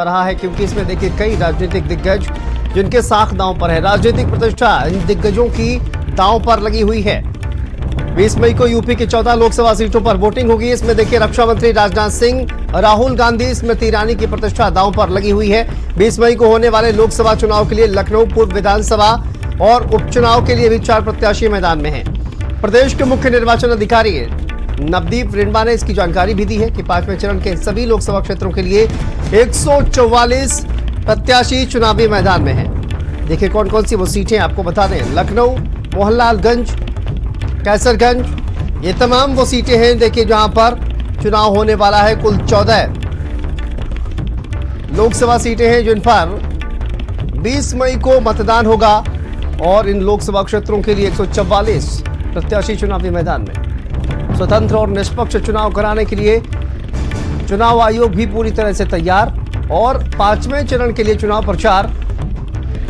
रहा है, क्योंकि इसमें देखिए कई राजनीतिक दिग्गज जिनके साख दांव पर है। राजनीतिक प्रतिष्ठा इन दिग्गजों की दांव पर लगी हुई है। 20 मई को यूपी की 14 लोकसभा सीटों पर वोटिंग होगी। इसमें देखिए रक्षा मंत्री राजनाथ सिंह, राहुल गांधी, स्मृति ईरानी की प्रतिष्ठा दांव पर लगी हुई है। 20 मई को होने वाले लोकसभा चुनाव के लिए लखनऊ पूर्व विधानसभा और उपचुनाव के लिए भी 4 प्रत्याशी मैदान में हैं। प्रदेश के मुख्य निर्वाचन अधिकारी नवदीप रिंडा ने इसकी जानकारी भी दी है कि 5वें चरण के सभी लोकसभा क्षेत्रों के लिए 144 प्रत्याशी चुनावी मैदान में हैं। देखिए कौन कौन सी वो सीटें आपको बता दें। लखनऊ, मोहनलालगंज, कैसरगंज, ये तमाम वो सीटें हैं देखिए जहां पर चुनाव होने वाला है। कुल 14 लोकसभा सीटें हैं जिन पर 20 मई को मतदान होगा और इन लोकसभा क्षेत्रों के लिए 144 प्रत्याशी चुनावी मैदान में। स्वतंत्र और निष्पक्ष चुनाव कराने के लिए चुनाव आयोग भी पूरी तरह से तैयार और 5वें चरण के लिए चुनाव प्रचार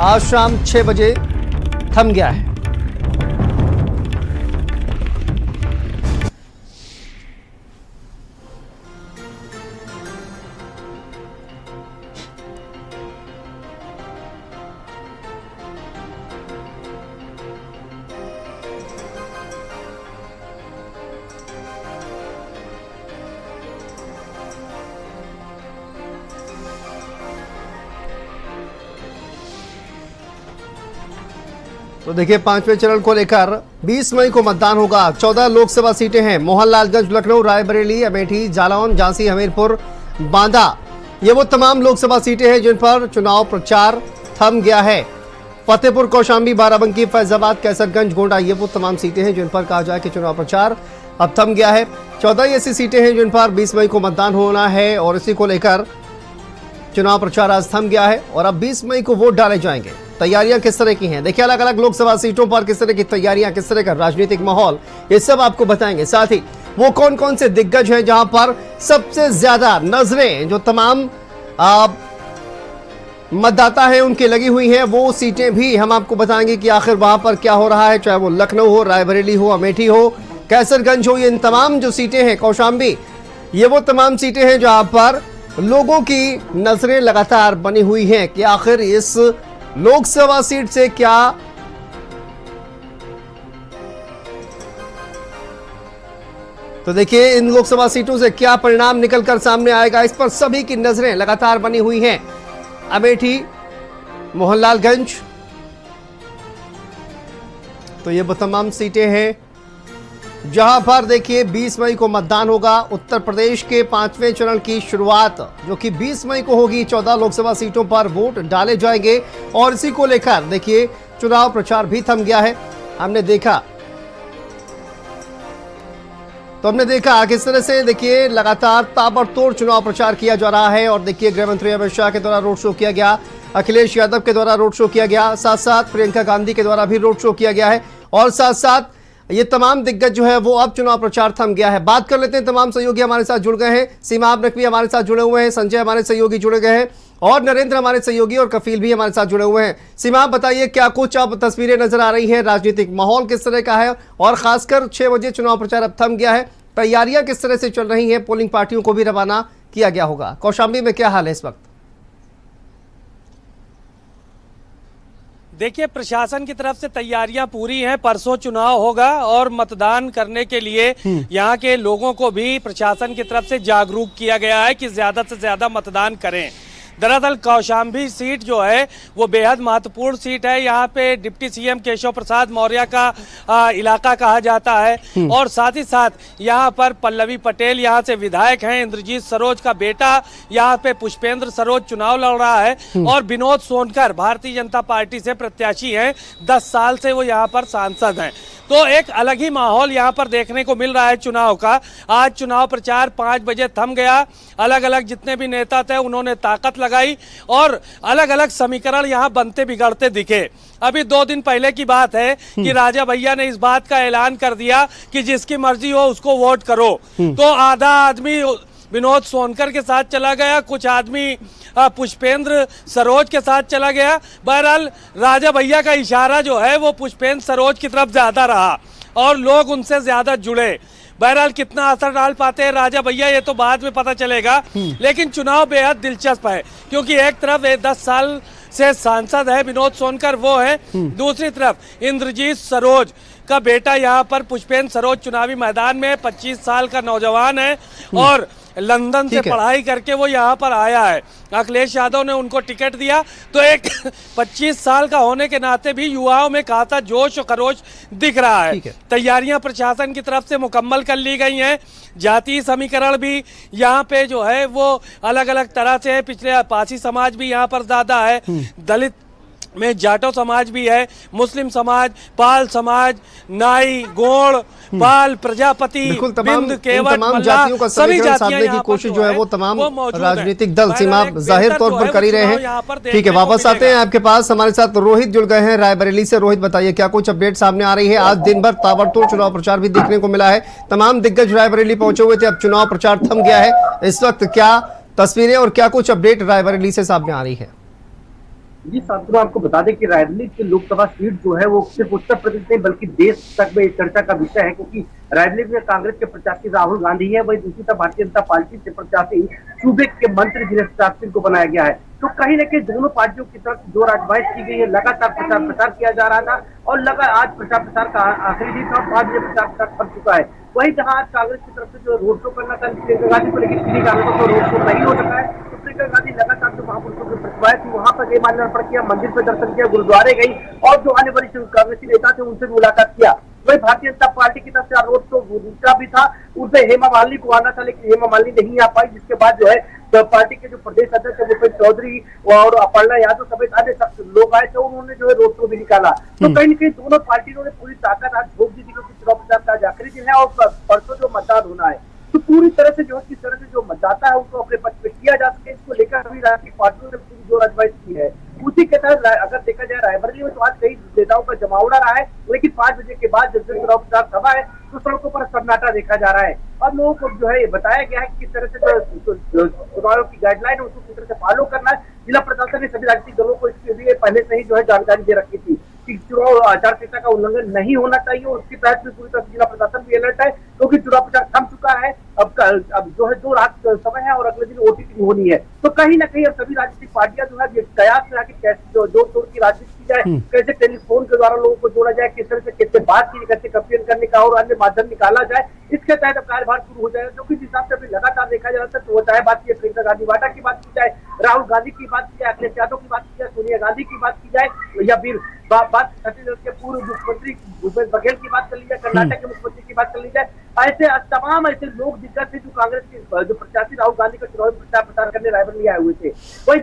आज शाम 6 बजे थम गया है। तो देखिए 5वें चरण को लेकर 20 मई को मतदान होगा। 14 लोकसभा सीटें हैं। मोहनलालगंज, लखनऊ, रायबरेली, अमेठी, जालौन, झांसी, हमीरपुर, बांदा, ये वो तमाम लोकसभा सीटें हैं जिन पर चुनाव प्रचार थम गया है। फतेहपुर, कौशाम्बी, बाराबंकी, फैजाबाद, कैसरगंज, गोंडा, ये वो तमाम सीटें हैं जिन पर कहा जाए कि चुनाव प्रचार अब थम गया है। 14 ऐसी सीटें हैं जिन पर 20 मई को मतदान होना है और इसी को लेकर चुनाव प्रचार आज थम गया है और अब 20 मई को वोट डाले जाएंगे। तैयारियां किस तरह की हैं, देखिए अलग अलग लोकसभा सीटों पर किस तरह की तैयारियां, किस तरह का राजनीतिक माहौल, ये सब आपको बताएंगे। साथ ही वो कौन कौन से दिग्गज हैं जहां पर सबसे ज्यादा नजरें जो तमाम मतदाता हैं उनकी लगी हुई हैं, वो सीटें भी हम आपको बताएंगे कि आखिर वहां पर क्या हो रहा है। चाहे वो लखनऊ हो, रायबरेली हो, अमेठी हो, कैसरगंज हो, ये इन तमाम जो सीटें हैं, कौशाम्बी, ये वो तमाम सीटें हैं जहां पर लोगों की नजरें लगातार बनी हुई हैं कि आखिर इस लोकसभा सीट से क्या तो देखिए इन लोकसभा सीटों से क्या परिणाम निकलकर सामने आएगा, इस पर सभी की नजरें लगातार बनी हुई हैं। अमेठी, मोहनलालगंज, तो ये वो तमाम सीटें हैं जहां पर देखिए 20 मई को मतदान होगा। उत्तर प्रदेश के 5वें चरण की शुरुआत जो कि 20 मई को होगी। 14 लोकसभा सीटों पर वोट डाले जाएंगे और इसी को लेकर देखिए चुनाव प्रचार भी थम गया है। हमने देखा किस तरह से देखिए लगातार ताबड़तोड़ चुनाव प्रचार किया जा रहा है और देखिए गृह मंत्री अमित शाह के द्वारा रोड शो किया गया, अखिलेश यादव के द्वारा रोड शो किया गया, साथ साथ प्रियंका गांधी के द्वारा भी रोड शो किया गया है और साथ साथ ये तमाम दिग्गज जो है वो अब चुनाव प्रचार थम गया है। बात कर लेते हैं, तमाम सहयोगी हमारे साथ जुड़ गए हैं। सीमा नकवी हमारे साथ जुड़े हुए हैं, संजय हमारे सहयोगी जुड़े गए हैं और नरेंद्र हमारे सहयोगी और कफील भी हमारे साथ जुड़े हुए हैं। सीमा, बताइए क्या कुछ अब तस्वीरें नजर आ रही हैं, राजनीतिक माहौल किस तरह का है और खासकर 6 बजे चुनाव प्रचार अब थम गया है, तैयारियां किस तरह से चल रही हैं, पोलिंग पार्टियों को भी रवाना किया गया होगा। कौशाम्बी में क्या हाल है इस वक्त? देखिए प्रशासन की तरफ से तैयारियां पूरी हैं। परसों चुनाव होगा और मतदान करने के लिए यहाँ के लोगों को भी प्रशासन की तरफ से जागरूक किया गया है कि ज्यादा से ज्यादा मतदान करें। दरअसल कौशाम्बी सीट जो है वो बेहद महत्वपूर्ण सीट है। यहाँ पे डिप्टी सीएम केशव प्रसाद मौर्य का इलाका कहा जाता है और साथ ही साथ यहाँ पर पल्लवी पटेल यहाँ से विधायक हैं, इंद्रजीत सरोज का बेटा यहाँ पे पुष्पेंद्र सरोज चुनाव लड़ रहा है और विनोद सोनकर भारतीय जनता पार्टी से प्रत्याशी हैं। 10 साल से वो यहाँ पर सांसद हैं। तो एक अलग ही माहौल यहाँ पर देखने को मिल रहा है चुनाव का। आज चुनाव प्रचार 5 बजे थम गया। अलग अलग जितने भी नेता थे उन्होंने ताकत लगाई और अलग अलग समीकरण यहाँ बनते बिगड़ते दिखे। अभी 2 दिन पहले की बात है कि राजा भैया ने इस बात का ऐलान कर दिया कि जिसकी मर्जी हो उसको वोट करो। तो आधा आदमी विनोद सोनकर के साथ चला गया, कुछ आदमी पुष्पेंद्र सरोज के साथ चला गया। बहरहाल राजा भैया का इशारा जो है वो पुष्पेंद्र सरोज की तरफ ज्यादा रहा और लोग उनसे ज्यादा जुड़े। बहरहाल कितना असर डाल पाते हैं राजा भैया ये तो बाद में पता चलेगा, लेकिन चुनाव बेहद दिलचस्प है क्योंकि एक तरफ 10 साल से सांसद है विनोद सोनकर वो है, दूसरी तरफ इंद्रजीत सरोज का बेटा यहाँ पर पुष्पेंद्र सरोज चुनावी मैदान में 25 साल का नौजवान है और लंदन से पढ़ाई करके वो यहाँ पर आया है। अखिलेश यादव ने उनको टिकट दिया तो एक 25 साल का होने के नाते भी युवाओं में खाता जोश और खरोश दिख रहा है। तैयारियां प्रशासन की तरफ से मुकम्मल कर ली गई हैं। जातीय समीकरण भी यहाँ पे जो है वो अलग अलग तरह से है। पिछले पासी समाज भी यहाँ पर ज्यादा है, दलित में जाटो समाज भी है, मुस्लिम समाज, पाल समाज, नाई, गोड़, पाल, प्रजापति, बिंद, केवट, जातियों का समीकरण साधने की कोशिश जो है वो तमाम राजनीतिक दल सीमा जाहिर तौर पर कर ही रहे हैं। ठीक है, वापस आते हैं आपके पास। हमारे साथ रोहित जुड़ गए हैं रायबरेली से। रोहित, बताइए क्या कुछ अपडेट सामने आ रही है? आज दिन भर ताबड़तोड़ चुनाव प्रचार भी देखने को मिला है, तमाम दिग्गज रायबरेली पहुंचे हुए थे, अब चुनाव प्रचार थम गया है। इस वक्त क्या तस्वीरें और क्या कुछ अपडेट रायबरेली से सामने आ रही है? जी साथियों, आपको बता दें कि रायबरेली की लोकसभा सीट जो है वो सिर्फ उत्तर प्रदेश नहीं बल्कि देश तक में चर्चा का विषय है, क्योंकि रायबरेली में कांग्रेस के प्रत्याशी राहुल गांधी है, वही दूसरी तरफ भारतीय जनता पार्टी से प्रत्याशी सूबे के मंत्री दिनेश प्रताप सिंह को बनाया गया है। तो कहीं न कहीं दोनों पार्टियों की तरफ जोर आजमाइश की गई है। लगातार प्रचार किया जा रहा था और आज प्रचार का आखिरी दिन था, 5 बजे प्रचार कर चुका है। वही जहां आज कांग्रेस की तरफ से जो रोड शो करना था प्रियंका गांधी को, लेकिन किसी कारणों से रोड शो नहीं हो सका है। तो प्रियंका गांधी लगातार जो महापुरुषों की प्रतिभाएं थी वहां पर जय माल्यार्पण किया, मंदिर पे दर्शन किया, गुरुद्वारे गई और जो अन्य वरिष्ठ कांग्रेसी नेता थे उनसे मुलाकात किया। वही भारतीय जनता पार्टी की तरफ से रोड शो दूसरा भी था, उसमें हेमा मालिनी को आना था लेकिन हेमा मालिनी नहीं आ पाई, जिसके बाद जो है तो पार्टी के जो प्रदेश अध्यक्ष भूपेंद्र चौधरी और अपर्णा यादव समेत अन्य लोग आए थे, उन्होंने जो है रोड शो भी निकाला। तो कहीं न कहीं दोनों पार्टियों ने पूरी ताकत आज झोंक दी थी, क्योंकि चुनाव प्रचार का आज आखिरी दिन है और परसों जो मतदान होना है। तो पूरी तरह से जो है किस तरह से जो मतदाता है उनको अपने पक्ष में किया जा सके, इसको लेकर अभी राजनीतिक पार्टियों ने पूरी जोर आजमाइश की है। उसी के तहत अगर देखा जाए रायबरेली में तो आज कई नेताओं का जमावड़ा रहा है, लेकिन 5 बजे के बाद जब चुनाव प्रचार सभा है तो सड़कों पर सन्नाटा देखा जा रहा है। अब लोगों को जो है बताया गया है कि किस तरह से जो चुनाव की गाइडलाइन है उसको किस तरह से फॉलो करना है। जिला प्रशासन ने सभी राजनीतिक दलों को इसके लिए पहले से ही जो है जानकारी दे रखी थी कि चुनाव आचार संहिता का उल्लंघन नहीं होना चाहिए। उसके तहत भी पूरी तरह से जिला प्रशासन भी अलर्ट है, क्योंकि चुनाव प्रचार थम चुका है। अब जो है 2 रात समय है और अगले दिन वोटिंग होनी है। तो कहीं ना कहीं अब सभी राजनीतिक पार्टियां जो है तैयार से आके कैसे जोड़ तोड़ की राजनीति की जाए, कैसे टेलीफोन के द्वारा लोगों को जोड़ा जाए, किस तरह से कैसे बात की, कैसे कंपेन करने का और अन्य माध्यम निकाला जाए, इसके तहत अब कार्यभार शुरू हो जाएगा। क्योंकि जिस हिसाब से अभी लगातार देखा जा रहा था, तो वो चाहे बात की प्रियंका गांधी वाड्रा की बात की जाए, राहुल गांधी की बात की जाए, अखिलेश यादव की बात की जाए, सोनिया गांधी की बात की जाए, या फिर बात छत्तीसगढ़ के पूर्व मुख्यमंत्री भूपेश बघेल की बात कर ली जाए, कर्नाटक के मुख्यमंत्री की बात कर ली जाए, ऐसे तमाम ऐसे लोग दिग्गज थे जो कांग्रेस के जो प्रत्याशी राहुल गांधी का चुनावी प्रचार करने रायबरेली आए हुए थे।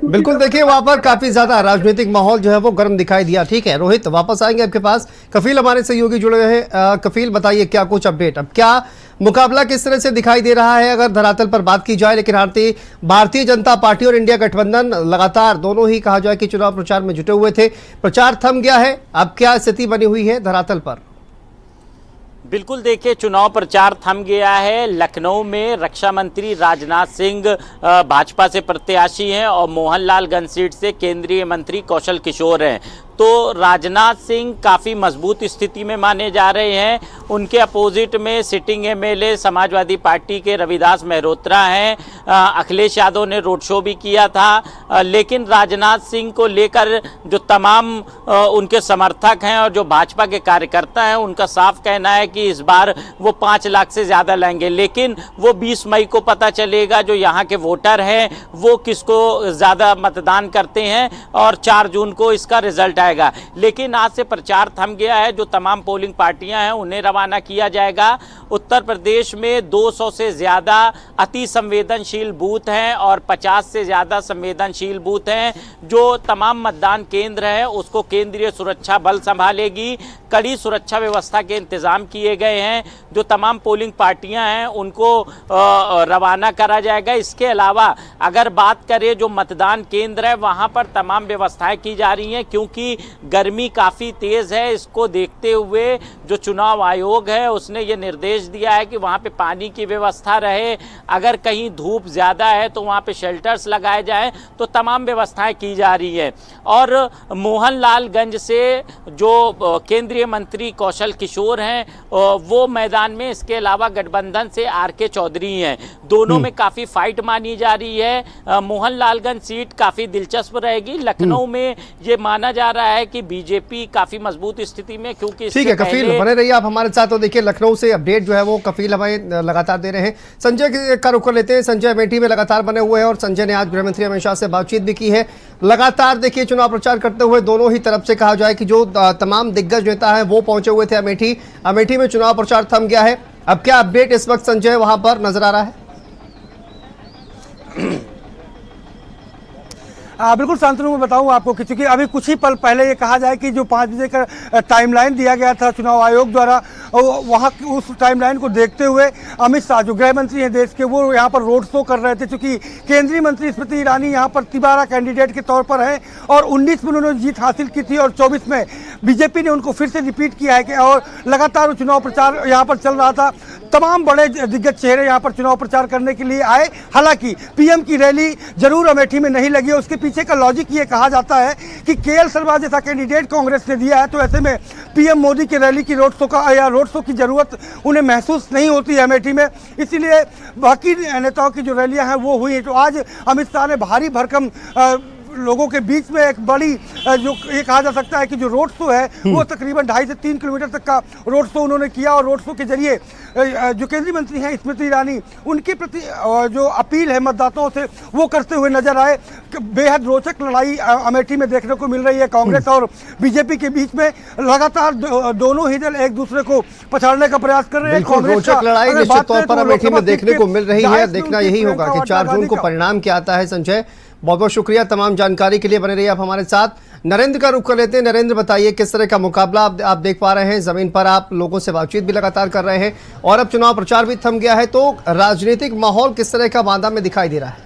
बिल्कुल, देखिए वहां पर काफी ज्यादा राजनीतिक माहौल जो है वो गर्म दिखाई दिया। ठीक है रोहित, वापस आएंगे आपके पास। कफील हमारे सहयोगी जुड़े हुए हैं। कफील, बताइए क्या कुछ अपडेट, अब क्या मुकाबला किस तरह से दिखाई दे रहा है अगर धरातल पर बात की जाए? लेकिन भारतीय जनता पार्टी और इंडिया गठबंधन लगातार दोनों ही कहा जाए कि चुनाव प्रचार में जुटे हुए थे, प्रचार थम गया है, अब क्या स्थिति बनी हुई है धरातल पर? बिल्कुल, देखिए चुनाव प्रचार थम गया है। लखनऊ में रक्षा मंत्री राजनाथ सिंह भाजपा से प्रत्याशी हैं और मोहनलालगंज सीट से केंद्रीय मंत्री कौशल किशोर हैं। तो राजनाथ सिंह काफ़ी मजबूत स्थिति में माने जा रहे हैं। उनके अपोजिट में सिटिंग एमएलए समाजवादी पार्टी के रविदास मेहरोत्रा हैं। अखिलेश यादव ने रोड शो भी किया था, लेकिन राजनाथ सिंह को लेकर जो तमाम उनके समर्थक हैं और जो भाजपा के कार्यकर्ता हैं उनका साफ कहना है कि इस बार वो 5 लाख से ज़्यादा लाएंगे। लेकिन वो 20 मई को पता चलेगा जो यहाँ के वोटर हैं वो किसको ज़्यादा मतदान करते हैं और 4 जून को इसका रिजल्ट आएगा। लेकिन आज से प्रचार थम गया है। जो तमाम पोलिंग पार्टियां हैं उन्हें रवाना किया जाएगा। उत्तर प्रदेश में 200 से ज़्यादा अति संवेदनशील बूथ हैं और 50 से ज़्यादा संवेदनशील बूथ हैं। जो तमाम मतदान केंद्र हैं उसको केंद्रीय सुरक्षा बल संभालेगी। कड़ी सुरक्षा व्यवस्था के इंतजाम किए गए हैं। जो तमाम पोलिंग पार्टियां हैं उनको रवाना करा जाएगा। इसके अलावा अगर बात करें जो मतदान केंद्र है वहाँ पर तमाम व्यवस्थाएं की जा रही हैं, क्योंकि गर्मी काफ़ी तेज़ है। इसको देखते हुए जो चुनाव आयोग है उसने ये निर्देश दिया है कि वहाँ पे पानी की व्यवस्था रहे, अगर कहीं धूप ज़्यादा है तो वहाँ पे शेल्टर्स लगाए जाएं, तो तमाम व्यवस्थाएं की जा रही है। और मोहनलालगंज से जो केंद्रीय मंत्री कौशल किशोर हैं वो मैदान में, इसके अलावा गठबंधन से आर.के. चौधरी हैं, दोनों में काफ़ी फाइट मानी जा रही है। मोहनलालगंज सीट काफ़ी दिलचस्प रहेगी। लखनऊ में ये माना जा रहा है कि बीजेपी काफ़ी मजबूत स्थिति में, क्योंकि ठीक है कफील, बने रहिए आप हमारे साथ। तो देखिए लखनऊ से अपडेट जो है वो कफील हमें लगातार दे रहे हैं। संजय का रुख कर लेते हैं। संजय अमेठी में लगातार बने हुए हैं और संजय ने आज गृहमंत्री अमित शाह से बातचीत भी की है। लगातार देखिए चुनाव प्रचार करते हुए दोनों ही तरफ से कहा जाए कि जो तमाम दिग्गज नेता हैं वो पहुंचे हुए थे अमेठी में चुनाव प्रचार थम गया है। अब क्या अपडेट इस वक्त संजय वहां पर नजर आ रहा है? बिल्कुल शांतनु, मैं बताऊं आपको कि चूंकि अभी कुछ ही पल पहले ये कहा जाए कि जो 5 बजे का टाइमलाइन दिया गया था चुनाव आयोग द्वारा, वहाँ उस टाइमलाइन को देखते हुए अमित शाह जो गृह मंत्री हैं देश के, वो यहाँ पर रोड शो कर रहे थे। चूंकि केंद्रीय मंत्री स्मृति ईरानी यहाँ पर तिबारा कैंडिडेट के तौर पर हैं और 19 में उन्होंने जीत हासिल की थी और 24 में बीजेपी ने उनको फिर से रिपीट किया है कि और लगातार चुनाव प्रचार यहाँ पर चल रहा था। तमाम बड़े दिग्गज चेहरे यहाँ पर चुनाव प्रचार करने के लिए आए। हालांकि पीएम की रैली जरूर अमेठी में नहीं लगी। उसके पीछे का लॉजिक ये कहा जाता है कि केएल शर्मा जैसा कैंडिडेट कांग्रेस ने दिया है, तो ऐसे में पीएम मोदी की रैली की रोड शो की जरूरत उन्हें महसूस नहीं होती है अमेठी में, इसीलिए बाकी नेताओं की जो रैलियां हैं वो हुई। तो आज अमित शाह ने भारी भरकम लोगों के बीच में एक बड़ी जो ये कहा जा सकता है कि जो रोड शो है वो तकरीबन 2.5 से 3 किलोमीटर तक का रोड शो उन्होंने किया। और रोड शो के जरिए जो केंद्रीय मंत्री हैं स्मृति ईरानी, उनके प्रति जो अपील है मतदाताओं से वो करते हुए नजर आए। बेहद रोचक लड़ाई अमेठी में देखने को मिल रही है कांग्रेस और बीजेपी के बीच में। लगातार दोनों ही दल एक दूसरे को पछाड़ने का प्रयास कर रहे हैं। रोचक लड़ाई निश्चित तौर पर अमेठी में देखने को मिल रही है। देखना यही होगा कि 4 जून को परिणाम क्या आता है। संजय, बहुत बहुत शुक्रिया तमाम जानकारी के लिए, बने रहिए आप हमारे साथ। नरेंद्र का रुख कर लेते हैं। नरेंद्र, बताइए किस तरह का मुकाबला आप देख पा रहे हैं? जमीन पर आप लोगों से बातचीत भी लगातार कर रहे हैं और अब चुनाव प्रचार भी थम गया है, तो राजनीतिक माहौल किस तरह का बांदा में दिखाई दे रहा है?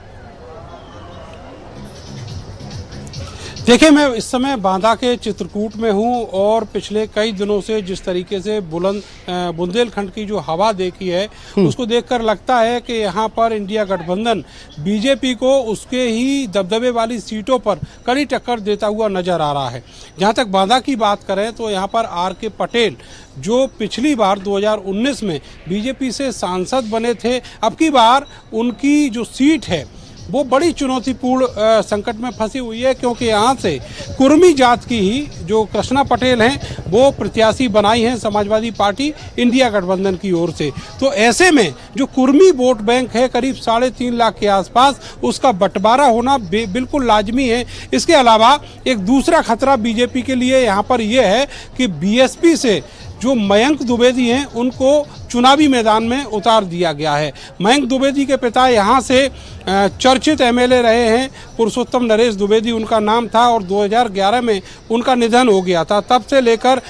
देखिए, मैं इस समय बांदा के चित्रकूट में हूं और पिछले कई दिनों से जिस तरीके से बुंदेलखंड की जो हवा देखी है उसको देखकर लगता है कि यहां पर इंडिया गठबंधन बीजेपी को उसके ही दबदबे वाली सीटों पर कड़ी टक्कर देता हुआ नजर आ रहा है। जहां तक बांदा की बात करें तो यहां पर आर.के. पटेल जो पिछली बार 2019 में बीजेपी से सांसद बने थे, अब की बार उनकी जो सीट है वो बड़ी चुनौतीपूर्ण संकट में फंसी हुई है, क्योंकि यहाँ से कुर्मी जात की ही जो कृष्णा पटेल हैं वो प्रत्याशी बनाई हैं समाजवादी पार्टी इंडिया गठबंधन की ओर से। तो ऐसे में जो कुर्मी वोट बैंक है करीब 3.5 लाख के आसपास, उसका बंटवारा होना बिल्कुल लाजमी है। इसके अलावा एक दूसरा खतरा बीजेपी के लिए यहाँ पर यह है कि बीएसपी से जो मयंक द्विवेदी हैं उनको चुनावी मैदान में उतार दिया गया है। मयंक द्विवेदी के पिता यहाँ से चर्चित एमएलए रहे हैं, पुरुषोत्तम नरेश द्विवेदी उनका नाम था और 2011 में उनका निधन हो गया था। तब से लेकर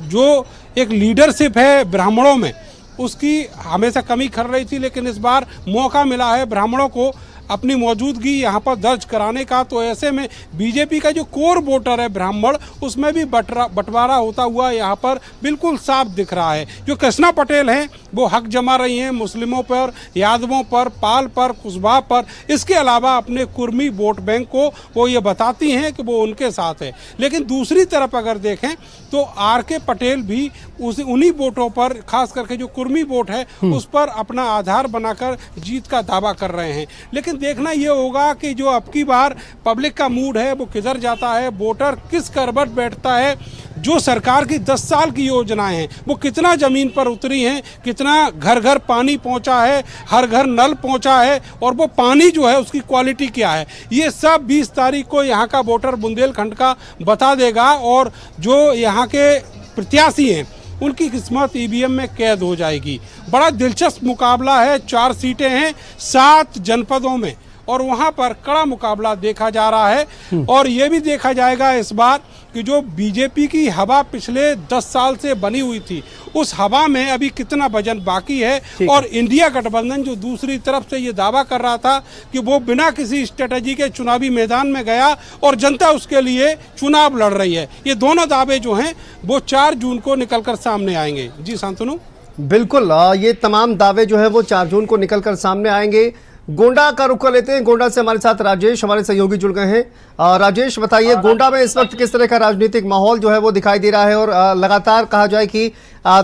जो एक लीडरशिप है ब्राह्मणों में उसकी हमेशा कमी खल रही थी, लेकिन इस बार मौका मिला है ब्राह्मणों को अपनी मौजूदगी यहाँ पर दर्ज कराने का। तो ऐसे में बीजेपी का जो कोर वोटर है ब्राह्मण, उसमें भी बंटवारा होता हुआ यहाँ पर बिल्कुल साफ दिख रहा है। जो कृष्णा पटेल हैं वो हक जमा रही हैं मुस्लिमों पर, यादवों पर, पाल पर, कुशवाहा पर। इसके अलावा अपने कुर्मी वोट बैंक को वो ये बताती हैं कि वो उनके साथ है। लेकिन दूसरी तरफ अगर देखें तो आर.के. पटेल भी उन्हीं वोटों पर, खास करके जो कुर्मी वोट है उस पर अपना आधार बनाकर जीत का दावा कर रहे हैं। लेकिन देखना यह होगा कि जो अब की बार पब्लिक का मूड है वो किधर जाता है, वोटर किस करवट बैठता है। जो सरकार की 10 साल की योजनाएं हैं वो कितना जमीन पर उतरी हैं, कितना घर घर पानी पहुंचा है, हर घर नल पहुंचा है, और वो पानी जो है उसकी क्वालिटी क्या है, ये सब 20 तारीख को यहाँ का वोटर बुंदेलखंड का बता देगा। और जो यहाँ के प्रत्याशी हैं उनकी किस्मत ईवीएम में कैद हो जाएगी। बड़ा दिलचस्प मुकाबला है। 4 सीटें हैं 7 जनपदों में और वहां पर कड़ा मुकाबला देखा जा रहा है। और ये भी देखा जाएगा इस बार कि जो बीजेपी की हवा पिछले 10 साल से बनी हुई थी, उस हवा में अभी कितना वजन बाकी है। और इंडिया गठबंधन जो दूसरी तरफ से ये दावा कर रहा था कि वो बिना किसी स्ट्रेटजी के चुनावी मैदान में गया और जनता उसके लिए चुनाव लड़ रही है, ये दोनों दावे जो हैं वो 4 जून को निकलकर सामने आएंगे। जी शांतनु। बिल्कुल, ये तमाम दावे जो है वो 4 जून को निकलकर सामने आएंगे। गोंडा का रुख कर लेते हैं। गोंडा से हमारे साथ राजेश, हमारे सहयोगी जुड़ गए हैं। राजेश, बताइए गोंडा में इस वक्त किस तरह का राजनीतिक माहौल जो है वो दिखाई दे रहा है, और लगातार कहा जाए कि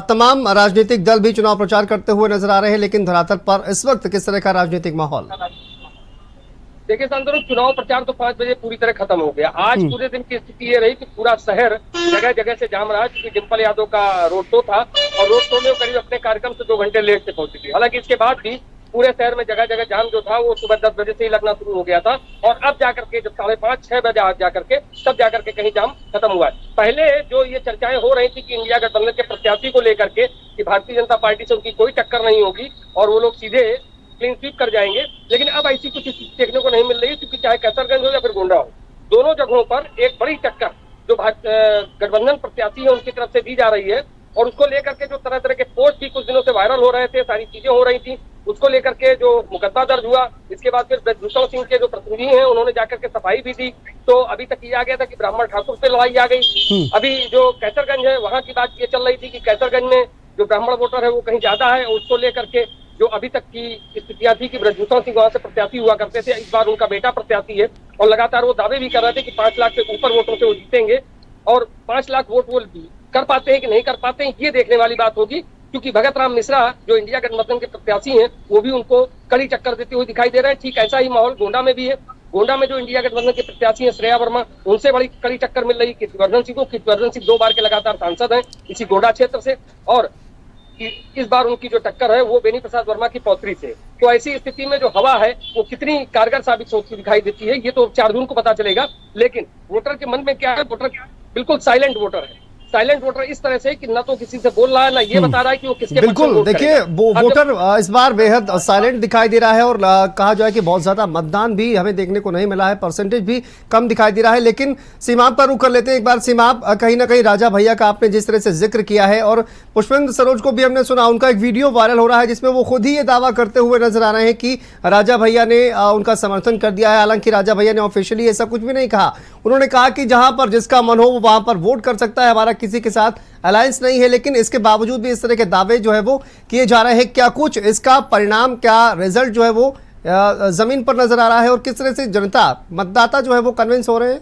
तमाम राजनीतिक दल भी चुनाव प्रचार करते हुए नजर आ रहे हैं, लेकिन धरातल पर इस वक्त किस तरह का राजनीतिक माहौल? देखिए संतोष, चुनाव प्रचार तो 5 बजे पूरी तरह खत्म हो गया। आज पूरे दिन की स्थिति ये रही कि पूरा शहर जगह जगह से जाम रहा, क्योंकि डिम्पल यादव का रोड शो था और रोड शो में करीब अपने कार्यक्रम से 2 घंटे लेट से पहुंची थी। हालांकि इसके बाद भी पूरे शहर में जगह जगह जाम जो था वो सुबह 10 बजे से ही लगना शुरू हो गया था, और अब जाकर के जब 5:30-6 बजे आज जाकर के तब जाकर के कहीं जाम खत्म हुआ है। पहले जो ये चर्चाएं हो रही थी कि इंडिया गठबंधन के प्रत्याशी को लेकर के कि भारतीय जनता पार्टी से उनकी कोई टक्कर नहीं होगी और वो लोग सीधे क्लीन स्वीप कर जाएंगे, लेकिन अब ऐसी कुछ स्थिति देखने को नहीं मिल रही, क्योंकि चाहे कैसरगंज हो या फिर गोंडा हो, दोनों जगहों पर एक बड़ी टक्कर जो गठबंधन प्रत्याशी है उनकी तरफ से दी जा रही है। और उसको लेकर के जो तरह तरह के पोस्ट भी कुछ दिनों से वायरल हो रहे थे, सारी चीजें हो रही थी, उसको लेकर के जो मुकदमा दर्ज हुआ, इसके बाद फिर ब्रजभूषण सिंह के जो प्रतिनिधि हैं उन्होंने जाकर के सफाई भी दी। तो अभी तक ये आ गया था कि ब्राह्मण ठाकुर से लड़ाई आ गई। अभी जो कैसरगंज है वहां की बात ये चल रही थी कि कैसरगंज में जो ब्राह्मण वोटर है वो कहीं ज्यादा है, उसको लेकर के जो अभी तक की स्थितियां थी कि ब्रजभूषण सिंह वहां से प्रत्याशी हुआ करते थे, इस बार उनका बेटा प्रत्याशी है और लगातार वो दावे भी कर रहे थे कि 5 लाख से ऊपर वोटों से वो जीतेंगे। और 5 लाख वोट वो कर पाते हैं कि नहीं कर पाते हैं, ये देखने वाली बात होगी, क्योंकि भगत राम मिश्रा जो इंडिया गठबंधन के प्रत्याशी हैं वो भी उनको कड़ी टक्कर देते हुए दिखाई दे रहे हैं। ठीक ऐसा ही माहौल गोंडा में भी है। गोंडा में जो इंडिया गठबंधन के प्रत्याशी हैं श्रेया वर्मा, उनसे बड़ी कड़ी टक्कर मिल रही कीर्तिवर्धन सिंह को। कीर्तिवर्धन सिंह 2 बार के लगातार सांसद हैं इसी गोंडा क्षेत्र से, और इस बार उनकी जो टक्कर है वो बेनी प्रसाद वर्मा की पौत्री से। तो ऐसी स्थिति में जो हवा है वो कितनी कारगर साबित होती दिखाई देती है ये तो 4 जून को पता चलेगा। लेकिन वोटर के मन में क्या है, वोटर बिल्कुल साइलेंट वोटर है। साइलेंट वोटर इस तरह से कि न तो किसी से बोल रहा है, ना ये बता रहा है कि वो किसके बिल्कुल। देखिए वोटर इस बार बेहद साइलेंट दिखाई दे रहा है, और कहा जाए कि बहुत ज्यादा मतदान भी हमें देखने को नहीं मिला है, परसेंटेज भी कम दिखाई दे रहा है। लेकिन सीमाप पर रुख कर लेते हैं एक बार। सीमाप, कहीं ना कहीं राजा भैया का आपने जिस तरह से जिक्र किया है, और पुष्पेंद्र सरोज को भी हमने सुना, उनका एक वीडियो वायरल हो रहा है जिसमें वो खुद ही ये दावा करते हुए नजर आ रहे हैं कि राजा भैया ने उनका समर्थन कर दिया है। हालांकि राजा भैया ने ऑफिशियली ऐसा कुछ भी नहीं कहा। उन्होंने कहा कि जहां पर जिसका मन हो वो वहां पर वोट कर सकता है, हमारा किसी के साथ अलायंस नहीं है। लेकिन इसके बावजूद भी इस तरह के दावे जो है वो किए जा रहे हैं। क्या कुछ इसका परिणाम, क्या रिजल्ट जो है वो जमीन पर नजर आ रहा है, और किस तरह से जनता, मतदाता जो है वो कन्विंस हो रहे हैं?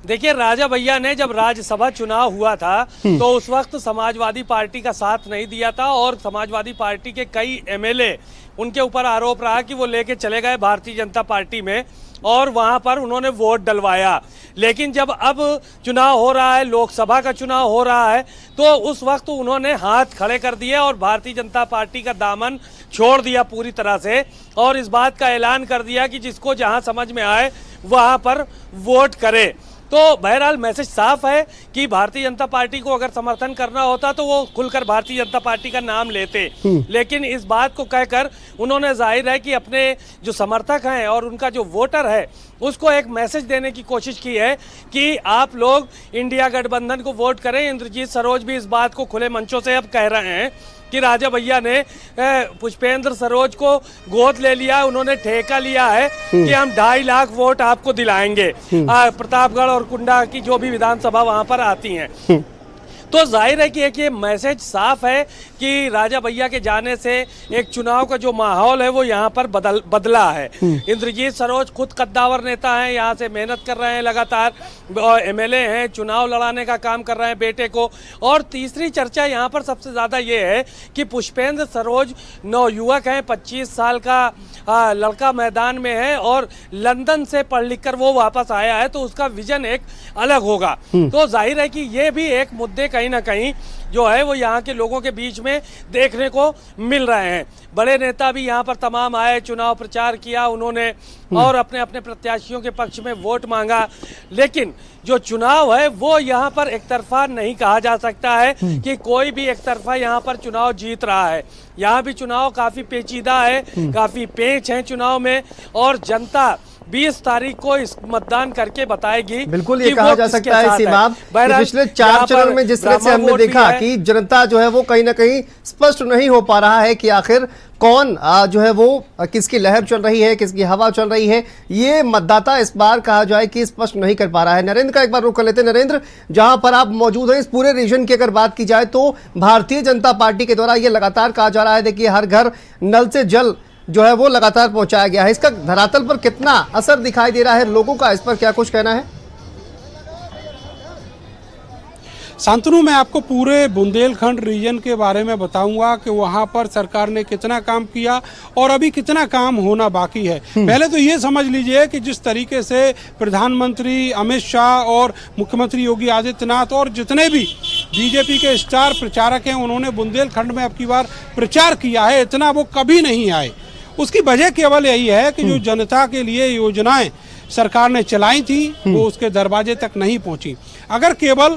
देखिए, राजा भैया ने जब राज्यसभा चुनाव हुआ था तो उस वक्त समाजवादी पार्टी का साथ नहीं दिया था, और समाजवादी पार्टी के कई एमएलए उनके ऊपर आरोप रहा कि वो लेके चले गए भारतीय जनता पार्टी में और वहां पर उन्होंने वोट डलवाया। लेकिन जब अब चुनाव हो रहा है, लोकसभा का चुनाव हो रहा है, तो उस वक्त उन्होंने हाथ खड़े कर दिए और भारतीय जनता पार्टी का दामन छोड़ दिया पूरी तरह से, और इस बात का ऐलान कर दिया कि जिसको जहां समझ में आए वहां पर वोट करे। तो बहरहाल मैसेज साफ है कि भारतीय जनता पार्टी को अगर समर्थन करना होता तो वो खुलकर भारतीय जनता पार्टी का नाम लेते, लेकिन इस बात को कहकर उन्होंने जाहिर है कि अपने जो समर्थक हैं और उनका जो वोटर है उसको एक मैसेज देने की कोशिश की है कि आप लोग इंडिया गठबंधन को वोट करें। इंद्रजीत सरोज भी इस बात को खुले मंचों से अब कह रहे हैं कि राजा भैया ने पुष्पेंद्र सरोज को गोद ले लिया, उन्होंने ठेका लिया है कि हम 2.5 लाख वोट आपको दिलाएंगे प्रतापगढ़ और कुंडा की जो भी विधानसभा वहां पर आती हैं। तो जाहिर है कि एक ये मैसेज साफ है कि राजा भैया के जाने से एक चुनाव का जो माहौल है वो यहाँ पर बदला है। इंद्रजीत सरोज खुद कद्दावर नेता हैं, यहाँ से मेहनत कर रहे हैं लगातार, एमएलए हैं, चुनाव लड़ाने का काम कर रहे हैं बेटे को। और तीसरी चर्चा यहाँ पर सबसे ज़्यादा ये है कि पुष्पेंद्र सरोज नवयुवक हैं, 25 साल का लड़का मैदान में है और लंदन से पढ़ लिख कर वो वापस आया है, तो उसका विजन एक अलग होगा। तो जाहिर है कि ये भी एक मुद्दे कहीं ना कहीं जो है वो यहाँ के लोगों के बीच में देखने को मिल रहे हैं। बड़े नेता भी यहाँ पर तमाम आए, चुनाव प्रचार किया उन्होंने और अपने अपने प्रत्याशियों के पक्ष में वोट मांगा। लेकिन जो चुनाव है वो यहाँ पर एक तरफा नहीं कहा जा सकता है कि कोई भी एक तरफा यहाँ पर चुनाव जीत रहा है। यहाँ भी चुनाव काफी पेचीदा है, काफी पेच है चुनाव में, और जनता 20 तारीख को इस मतदान करके बताएगी। बिल्कुल, ये कहा जा सकता है सीमा कि पिछले 4 चरण में जिस तरह से हमने देखा कि जनता जो है वो कहीं ना कहीं स्पष्ट नहीं हो पा रहा है कि आखिर कौन जो है वो किसकी लहर चल रही है, किसकी हवा चल रही है, ये मतदाता इस बार कहा जाए कि स्पष्ट नहीं कर पा रहा है। नरेंद्र का एक बार रुख कर लेते हैं। नरेंद्र, जहां पर आप मौजूद हैं, इस पूरे रीजन की अगर बात की जाए तो भारतीय जनता पार्टी के द्वारा ये लगातार कहा जा रहा है देखिए हर घर नल से जल जो है वो लगातार पहुंचाया गया है। इसका धरातल पर कितना असर दिखाई दे रहा है लोगों का, इस पर क्या कुछ कहना है? शांतनु, मैं आपको पूरे बुंदेलखंड रीजन के बारे में बताऊंगा कि वहां पर सरकार ने कितना काम किया और अभी कितना काम होना बाकी है। पहले तो ये समझ लीजिए कि जिस तरीके से प्रधानमंत्री अमित शाह और मुख्यमंत्री योगी आदित्यनाथ और जितने भी बीजेपी के स्टार प्रचारक हैं उन्होंने बुंदेलखंड में अब की बार प्रचार किया है, इतना वो कभी नहीं आए। उसकी वजह केवल यही है कि जो जनता के लिए योजनाएं सरकार ने चलाई थी वो उसके दरवाजे तक नहीं पहुंची। अगर केवल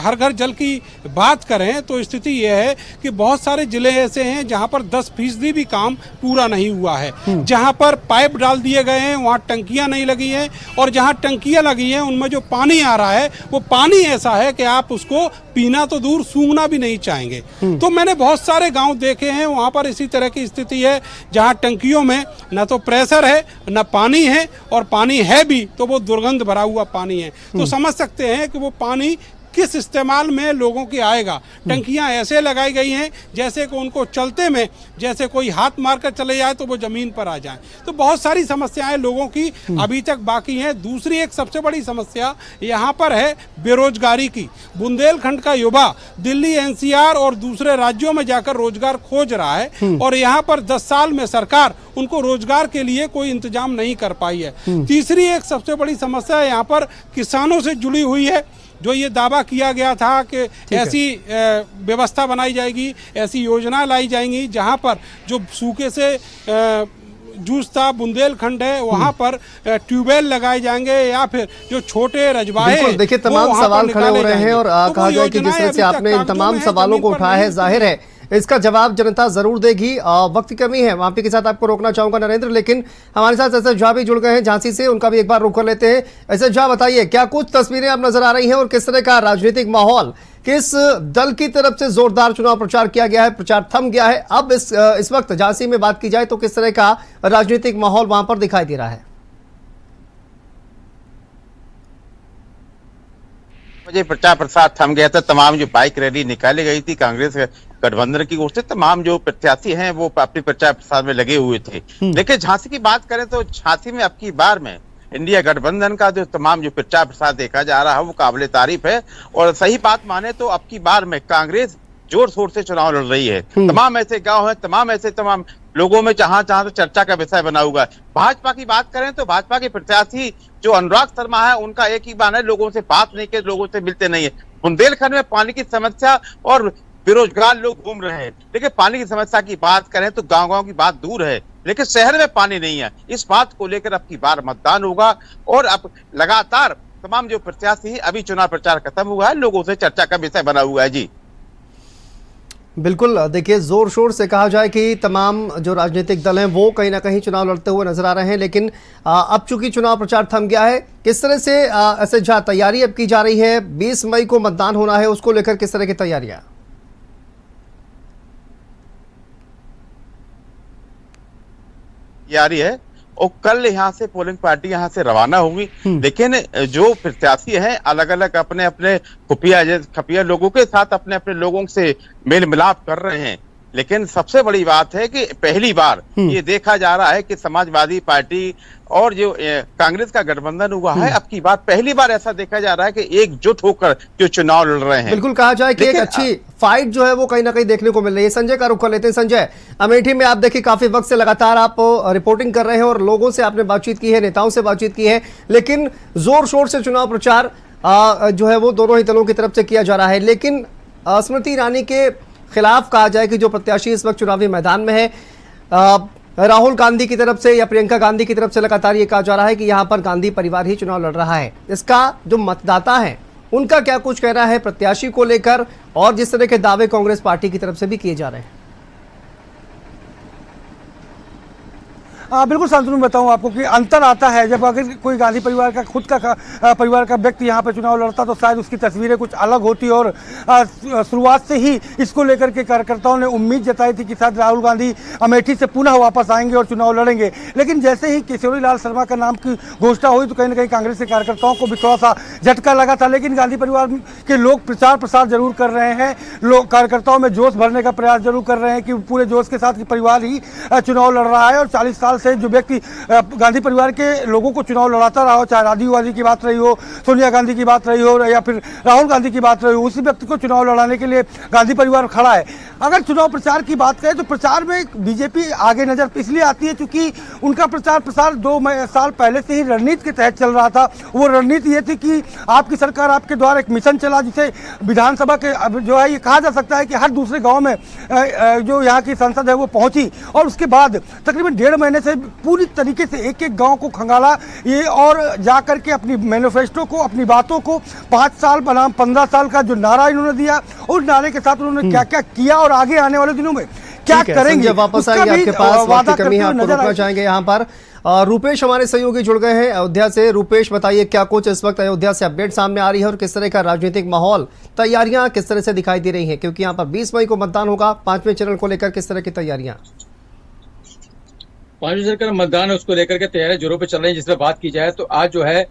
हर घर जल की बात करें तो स्थिति यह है कि बहुत सारे जिले ऐसे हैं जहां पर 10% भी काम पूरा नहीं हुआ है। जहां पर पाइप डाल दिए गए हैं वहां टंकियां नहीं लगी हैं, और जहां टंकियां लगी हैं उनमें जो पानी आ रहा है वो पानी ऐसा है कि आप उसको पीना तो दूर सूंघना भी नहीं चाहेंगे। तो मैंने बहुत सारे गांव देखे हैं वहां पर इसी तरह की स्थिति है, जहां टंकियों में न तो प्रेशर है न पानी है, और पानी है भी तो वो दुर्गंध भरा हुआ पानी है। तो समझ सकते हैं कि वो पानी किस इस्तेमाल में लोगों की आएगा। टंकियां ऐसे लगाई गई हैं जैसे कि उनको चलते में जैसे कोई हाथ मारकर चले जाए तो वो जमीन पर आ जाए। तो बहुत सारी समस्याएं लोगों की अभी तक बाकी हैं। दूसरी एक सबसे बड़ी समस्या यहाँ पर है बेरोजगारी की। बुंदेलखंड का युवा दिल्ली, एनसीआर और दूसरे राज्यों में जाकर रोजगार खोज रहा है, और यहाँ पर 10 साल में सरकार उनको रोजगार के लिए कोई इंतजाम नहीं कर पाई है। तीसरी एक सबसे बड़ी समस्या यहाँ पर किसानों से जुड़ी हुई है। जो ये दावा किया गया था कि ऐसी व्यवस्था बनाई जाएगी, ऐसी योजना लाई जाएंगी जहां पर जो सूखे से जूझता बुंदेलखंड है वहां पर ट्यूबवेल लगाए जाएंगे, या फिर जो छोटे रजवाहे हैं। देखिए तमाम सवाल खड़े हो रहे हैं, और कहा जाए कि जिस तरह से आपने इन तमाम सवालों को उठाया है, जाहिर है इसका जवाब जनता जरूर देगी। वक्त की कमी है, वहां पे के साथ आपको रोकना चाहूंगा नरेंद्र, लेकिन हमारे साथ एसएस झा भी जुड़ गए हैं झांसी से, उनका भी एक बार रुख कर लेते हैं। एसएस झा, बताइए क्या कुछ तस्वीरें अब नजर आ रही हैं और किस तरह का राजनीतिक माहौल, किस दल की तरफ से जोरदार चुनाव प्रचार किया गया है, प्रचार थम गया है, अब इस वक्त झांसी में बात की जाए तो किस तरह का राजनीतिक माहौल वहां पर दिखाई दे रहा है? मुझे प्रचार प्रसार थम गया था। तमाम जो बाइक रैली निकाली गई थी कांग्रेस गठबंधन की ओर से, तमाम जो प्रत्याशी हैं वो अपने प्रचार प्रसार में लगे हुए थे। लेकिन झांसी की बात करें तो झांसी में अब की बार में इंडिया गठबंधन का जो तमाम जो प्रचार प्रसार देखा जा रहा है वो काबिले तारीफ है। और सही बात माने तो अब की बार में कांग्रेस जोर शोर से चुनाव लड़ रही है। तमाम ऐसे गांव हैं, तमाम लोगों में जहां तो चर्चा का विषय बना हुआ है। भाजपा की बात करें तो भाजपा के प्रत्याशी जो अनुराग शर्मा है उनका एक ही बहाना है, लोगों से बात नहीं के, लोगों से मिलते नहीं है। बुंदेलखंड में पानी की समस्या और बेरोजगार लोग घूम रहे हैं, लेकिन पानी की समस्या की बात करें तो गांव की बात दूर है, लेकिन शहर में पानी नहीं है। इस बात को लेकर अब की बार मतदान होगा, और अब लगातार तमाम जो प्रत्याशी अभी चुनाव प्रचार खत्म हुआ है, लोगों से चर्चा का विषय बना हुआ है। जी बिल्कुल, देखिए जोर शोर से कहा जाए कि तमाम जो राजनीतिक दल हैं वो कहीं ना कहीं चुनाव लड़ते हुए नजर आ रहे हैं, लेकिन अब चूंकि चुनाव प्रचार थम गया है, किस तरह से ऐसे जहां तैयारी अब की जा रही है, 20 मई को मतदान होना है, उसको लेकर किस तरह की तैयारियां? तैयारी है, और कल यहाँ से पोलिंग पार्टी यहाँ से रवाना होंगी। लेकिन जो प्रत्याशी हैं अलग अलग अपने अपने खुफिया लोगों के साथ अपने अपने लोगों से मेल मिलाप कर रहे हैं। लेकिन सबसे बड़ी बात है कि पहली बार ये देखा जा रहा है कि समाजवादी पार्टी और जो कांग्रेस का गठबंधन हुआ है, अब की बार पहली बार ऐसा देखा जा रहा है कि एकजुट होकर जो चुनाव लड़ रहे हैं। बिल्कुल, कहा जाए कि एक अच्छी फाइट जो है वो कहीं ना कहीं देखने को मिल रही है। संजय का रुख कर लेते हैं। संजय, अमेठी में आप देखिए काफी वक्त से लगातार आप रिपोर्टिंग कर रहे हैं और लोगों से आपने बातचीत की है, नेताओं से बातचीत की है, लेकिन जोर शोर से चुनाव प्रचार जो है वो दोनों ही दलों की तरफ से किया जा रहा है। लेकिन स्मृति ईरानी के खिलाफ कहा जाए कि जो प्रत्याशी इस वक्त चुनावी मैदान में है, राहुल गांधी की तरफ से या प्रियंका गांधी की तरफ से लगातार ये कहा जा रहा है कि यहां पर गांधी परिवार ही चुनाव लड़ रहा है। इसका जो मतदाता है उनका क्या कुछ कहना है प्रत्याशी को लेकर, और जिस तरह के दावे कांग्रेस पार्टी की तरफ से भी किए जा रहे हैं? बिल्कुल शांतनु, बताऊं आपको कि अंतर आता है जब अगर कोई गांधी परिवार का खुद का परिवार का व्यक्ति यहाँ पे चुनाव लड़ता तो शायद उसकी तस्वीरें कुछ अलग होती, और शुरुआत से ही इसको लेकर के कार्यकर्ताओं ने उम्मीद जताई थी कि शायद राहुल गांधी अमेठी से पुनः वापस आएंगे और चुनाव लड़ेंगे। लेकिन जैसे ही किशोरी लाल शर्मा का नाम की घोषणा हुई तो कहीं ना कहीं कांग्रेस के कार्यकर्ताओं को भी थोड़ा सा झटका लगा था। लेकिन गांधी परिवार के लोग प्रचार प्रसार जरूर कर रहे हैं, लोग कार्यकर्ताओं में जोश भरने का प्रयास जरूर कर रहे हैं कि पूरे जोश के साथ परिवार ही चुनाव लड़ रहा है। और 40 साल से जो व्यक्ति गांधी परिवार के लोगों को चुनाव लड़ाता रहा हो, चाहे राजीव गांधी की बात रही हो, सोनिया गांधी की बात रही हो, या फिर राहुल गांधी की बात रही हो, उसी व्यक्ति को चुनाव लड़ाने के लिए गांधी परिवार खड़ा है। अगर चुनाव प्रचार की बात करें तो प्रचार में बीजेपी आगे नजर इसलिए आती है क्योंकि उनका प्रचार प्रसार 2 साल पहले से ही रणनीति के तहत चल रहा था। वो रणनीति ये थी कि आपकी सरकार आपके द्वारा एक मिशन चला, जिसे विधानसभा के जो है ये कहा जा सकता है कि हर दूसरे गांव में जो यहाँ की संसद है वो पहुंची, और उसके बाद तकरीबन 1.5 महीने से पूरी तरीके से एक एक गांव को खंगाला ये, और जाकर के अपनी मैनिफेस्टो को, अपनी बातों को 5 साल बनाम 15 साल का जो नारा इन्होंने दिया, उस नारे के साथ उन्होंने क्या क्या किया और आगे आने वाले दिनों में क्या करेंगे, वापस आएंगे आपके पास, वक्त की कमी है, आपको रोकना चाहेंगे यहाँ पर। रूपेश हमारे सहयोगी जुड़ गए हैं अयोध्या से। रूपेश, बताइए क्या कुछ इस वक्त अयोध्या से अपडेट सामने आ रही है और किस तरह का राजनीतिक माहौल, तैयारियां किस तरह से दिखाई दे रही हैं, क्योंकि यहाँ पर 20 मई को मतदान होगा, 5वें चरण को लेकर किस तरह की तैयारियां? 5वें चरण का मतदान है, उसको लेकर के तैयारियां जोरों पे चल रही है। जिसमें बात की जाए तो आज जो है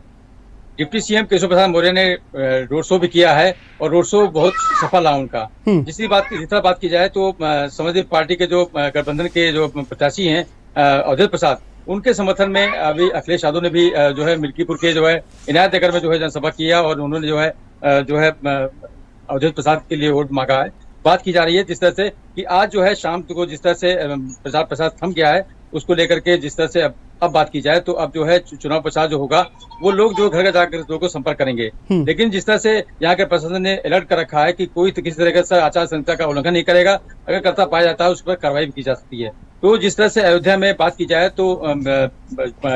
डिप्टी सीएम केशव प्रसाद मौर्य ने रोड शो भी किया है, और रोड शो बहुत सफल रहा उनका। जिस तरह बात की जाए तो समाजवादी पार्टी के जो गठबंधन के जो प्रत्याशी हैं अवधेश प्रसाद, उनके समर्थन में अभी अखिलेश यादव ने भी जो है मिल्कीपुर के जो है इनायत नगर में जो है जनसभा किया, और उन्होंने जो है अवधेश प्रसाद के लिए वोट मांगा है। बात की जा रही है जिस तरह से कि आज जो है शाम को जिस तरह से प्रचार प्रसार थम गया है, उसको लेकर के जिस तरह से अब बात की जाए तो अब जो है चुनाव प्रचार जो होगा वो लोग जो घर जाकर लोगों को संपर्क करेंगे। लेकिन जिस तरह से यहाँ के प्रशासन ने अलर्ट कर रखा है कि कोई किसी तरह से आचार संहिता का उल्लंघन नहीं करेगा, अगर करता पाया जाता है उस पर कार्रवाई भी की जा सकती है। तो जिस तरह से अयोध्या में बात की जाए तो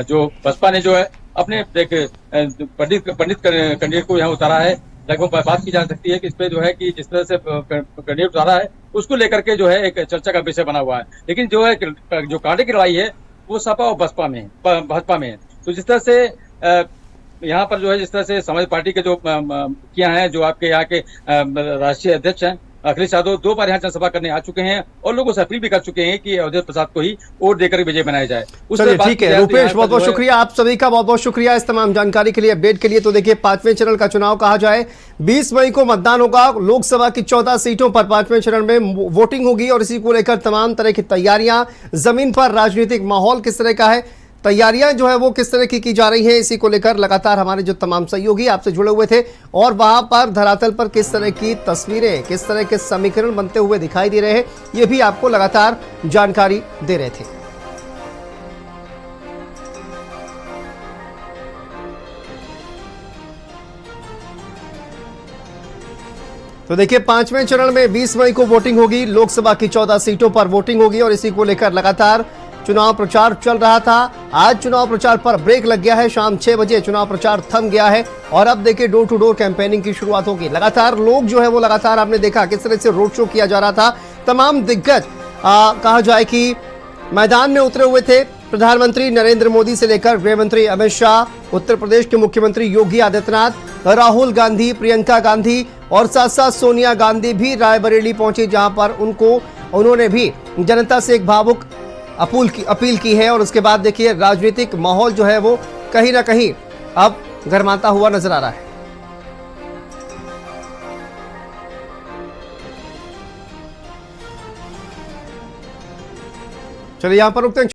जो बसपा ने जो है अपने पंडित कैंडिडेट को यहाँ उतारा है, लगभग बात की जा सकती है कि इस पे जो है कि जिस तरह से कैंडिडेट उतारा है उसको लेकर के जो है एक चर्चा का विषय बना हुआ है। लेकिन जो है जो कांटे की लड़ाई है वो सपा और भाजपा में है। तो जिस तरह से यहाँ पर जो है जिस तरह से समाजवादी पार्टी के जो किया है, जो आपके यहाँ के राष्ट्रीय अध्यक्ष हैं अखिलेश यादव 2 बार यहाँ जनसभा करने आ चुके हैं और लोगों से अपील भी कर चुके हैं कि अवधेश प्रसाद को ही वोट देकर विजय बनाया जाए। चलिए ठीक है रूपेश, बहुत बहुत शुक्रिया, आप सभी का बहुत बहुत शुक्रिया इस तमाम जानकारी के लिए, अपडेट के लिए। तो देखिए 5वें चरण का चुनाव कहा जाए 20 मई को मतदान होगा, लोकसभा की 14 सीटों पर 5वें चरण में वोटिंग होगी, और इसी को लेकर तमाम तरह की तैयारियां, जमीन पर राजनीतिक माहौल किस तरह का है, तैयारियां जो है वो किस तरह की जा रही हैं, इसी को लेकर लगातार हमारे जो तमाम सहयोगी आपसे जुड़े हुए थे, और वहां पर धरातल पर किस तरह की तस्वीरें, किस तरह के समीकरण बनते हुए दिखाई दे रहे हैं, ये भी आपको लगातार जानकारी दे रहे थे। तो देखिए 5वें चरण में 20 मई को वोटिंग होगी, लोकसभा की 14 सीटों पर वोटिंग होगी, और इसी को लेकर लगातार चुनाव प्रचार चल रहा था। आज चुनाव प्रचार पर ब्रेक लग गया है, शाम 6 बजे चुनाव प्रचार थम गया है, और अब देखिए डोर टू डोर कैंपेनिंग की शुरुआत होगी। लगातार लोग जो है वो लगातार आपने देखा किस तरह से रोड शो किया जा रहा था। तमाम दिग्गज कहा जाए कि मैदान में उतरे हुए थे। प्रधानमंत्री नरेंद्र मोदी से लेकर गृह मंत्री अमित शाह, उत्तर प्रदेश के मुख्यमंत्री योगी आदित्यनाथ, राहुल गांधी, प्रियंका गांधी और साथ साथ सोनिया गांधी भी रायबरेली पहुंची, जहां पर उन्होंने भी जनता से एक भावुक अपील की है। और उसके बाद देखिए राजनीतिक माहौल जो है वो कहीं ना कहीं अब गरमाता हुआ नजर आ रहा है। चलिए यहां पर रुकते हैं।